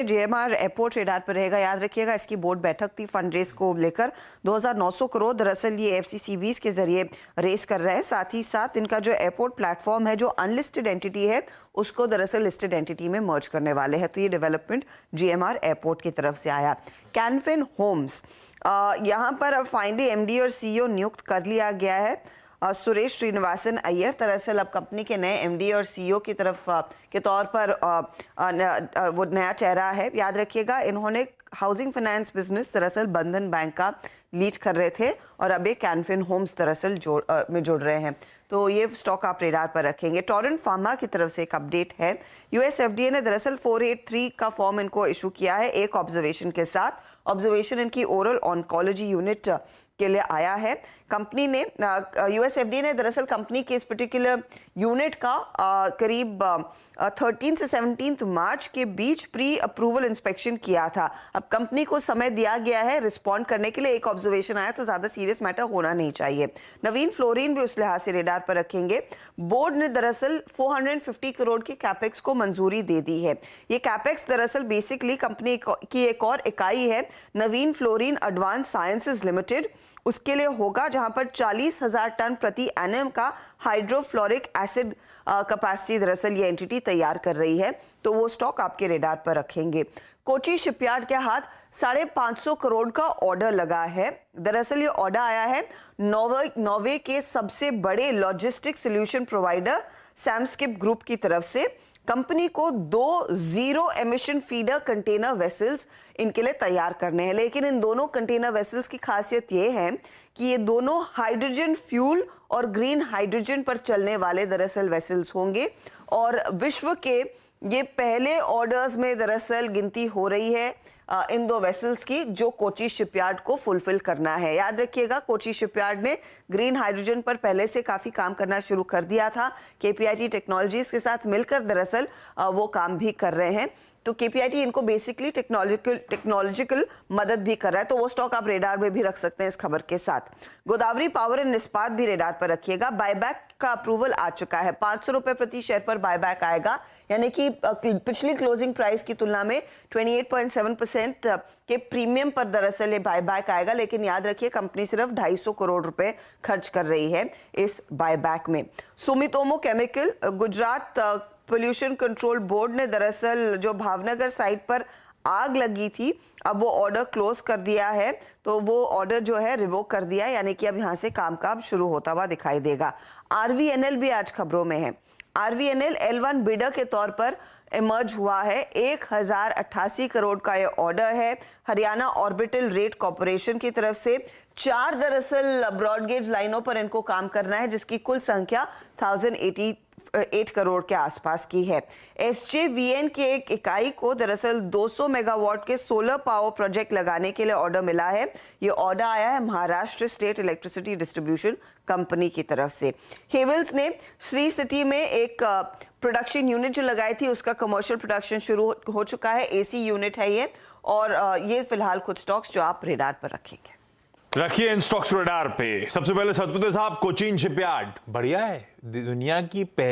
GMR airport radar पर रहेगा। याद रखिएगा, इसकी बोर्ड बैठक थी फंड रेस को लेकर 2900 करोड़। दरअसल ये एफसीसीबीज के जरिए रेस कर रहे हैं। साथ ही साथ इनका जो एयरपोर्ट प्लेटफॉर्म है, जो अनलिस्टेड एंटिटी है, उसको दरअसल लिस्टेड एंटिटी में मर्ज करने वाले हैं। तो ये डेवलपमेंट जीएमआर एयरपोर्ट की तरफ से आया। कैनफिन होम्स, यहाँ पर अब फाइनली एमडी और सीईओ नियुक्त कर लिया गया है। सुरेश श्रीनिवासन अय्यर दरअसल अब कंपनी के नए एमडी और सीईओ की तरफ के तौर पर वो नया चेहरा है। याद रखिएगा, इन्होंने हाउसिंग फाइनेंस बिजनेस दरअसल बंधन बैंक का लीड कर रहे थे और अब ये कैनफिन होम्स दरअसल में जुड़ रहे हैं। तो ये स्टॉक आप रेडार पर रखेंगे। टोरेंट फार्मा की तरफ से एक अपडेट है। यूएस एफडीए ने दरअसल 483 का फॉर्म इनको इशू किया है, एक ऑब्जर्वेशन के साथ। ऑब्जर्वेशन इनकी ओरल ऑन्कोलॉजी यूनिट के लिए आया है। कंपनी ने यूएस एफडीए ने दरअसल कंपनी के इस पर्टिकुलर यूनिट का करीब 13 से 17 मार्च के बीच प्री अप्रूवल इंस्पेक्शन किया था। अब कंपनी को समय दिया गया है रिस्पॉन्ड करने के लिए। एक ऑब्जर्वेशन आया तो ज्यादा सीरियस मैटर होना नहीं चाहिए। नवीन फ्लोरीन भी उस लिहाज से रेडार पर रखेंगे। बोर्ड ने दरअसल 450 करोड़ की कैपेक्स को मंजूरी दे दी है। ये कैपेक्स दरअसल बेसिकली कंपनी की एक और इकाई है, नवीन फ्लोरीन एडवांस साइंसेज लिमिटेड, उसके लिए होगा, जहां पर 40,000 टन प्रति एनएम का हाइड्रोफ्लोरिक एसिड कैपेसिटी दरअसल ये एंटिटी तैयार कर रही है। तो वो स्टॉक आपके रेडार पर रखेंगे। कोची शिपयार्ड के हाथ 550 करोड़ का ऑर्डर लगा है। दरअसल ये ऑर्डर आया है नॉर्वे के सबसे बड़े लॉजिस्टिक सोल्यूशन प्रोवाइडर सैमस्किप ग्रुप की तरफ से। कंपनी को 2 zero emission feeder container vessels इनके लिए तैयार करने हैं। लेकिन इन दोनों कंटेनर वेसल्स की खासियत ये है कि ये दोनों हाइड्रोजन फ्यूल और ग्रीन हाइड्रोजन पर चलने वाले दरअसल वेसल्स होंगे। और विश्व के ये पहले ऑर्डर्स में दरअसल गिनती हो रही है इन 2 वेसल्स की, जो कोची शिपयार्ड को फुलफिल करना है। याद रखिएगा, कोची शिपयार्ड ने ग्रीन हाइड्रोजन पर पहले से काफी काम करना शुरू कर दिया था। केपीआईटी टेक्नोलॉजीज के साथ मिलकर दरअसल वो काम भी कर रहे हैं। तो केपीआईटी इनको बेसिकली टेक्नोलॉजिकल मदद भी कर रहा है। तो वो स्टॉक आप रेडार में भी रख सकते हैं इस खबर के साथ। गोदावरी पावर एंड इस्पात भी रेडार पर रखिएगा। बायबैक का अप्रूवल आ चुका है। 500 रुपए प्रति शेयर पर बायबैक आएगा, यानी कि पिछली क्लोजिंग प्राइस की तुलना में 28.7% के प्रीमियम पर दरअसल ये बायबैक आएगा। लेकिन याद रखिए, कंपनी सिर्फ 250 करोड़ रुपए खर्च कर रही है इस बायबैक में। Sumitomo chemical, Gujarat pollution control board ने दरअसल जो भावनगर साइट पर आग लगी थी, अब वो ऑर्डर क्लोज कर दिया है। तो वो ऑर्डर जो है रिवोक कर दिया है, यानी कि अब यहां से कामकाज शुरू होता हुआ दिखाई देगा। आरवीएनएल भी आज खबरों में है। आरवीएनएल L1 बिडर के तौर पर इमर्ज हुआ है। 1088 करोड़ का ये ऑर्डर है हरियाणा ऑर्बिटल रेट कॉर्पोरेशन की तरफ से। 4 दरअसल ब्रॉडगेज लाइनों पर इनको काम करना है, जिसकी कुल संख्या 1088 करोड़ के आसपास की है। एसजेवीएन के एक इकाई को दरअसल 200 मेगावाट के सोलर पावर प्रोजेक्ट लगाने के लिए ऑर्डर मिला है। ये ऑर्डर आया है Maharashtra state electricity distribution company की तरफ से। हेवल्स ने श्री सिटी में एक प्रोडक्शन यूनिट जो लगाई थी, उसका कमर्शियल प्रोडक्शन शुरू हो चुका है। एसी यूनिट है ये, और ये फिलहाल कुछ स्टॉक्स जो आप रेडार पर रखेंगे। रखिए इन स्टॉक्स रेडार पे। सबसे पहले सतपुते साहब, कोचीन शिपयार्ड बढ़िया है, दुनिया की पहली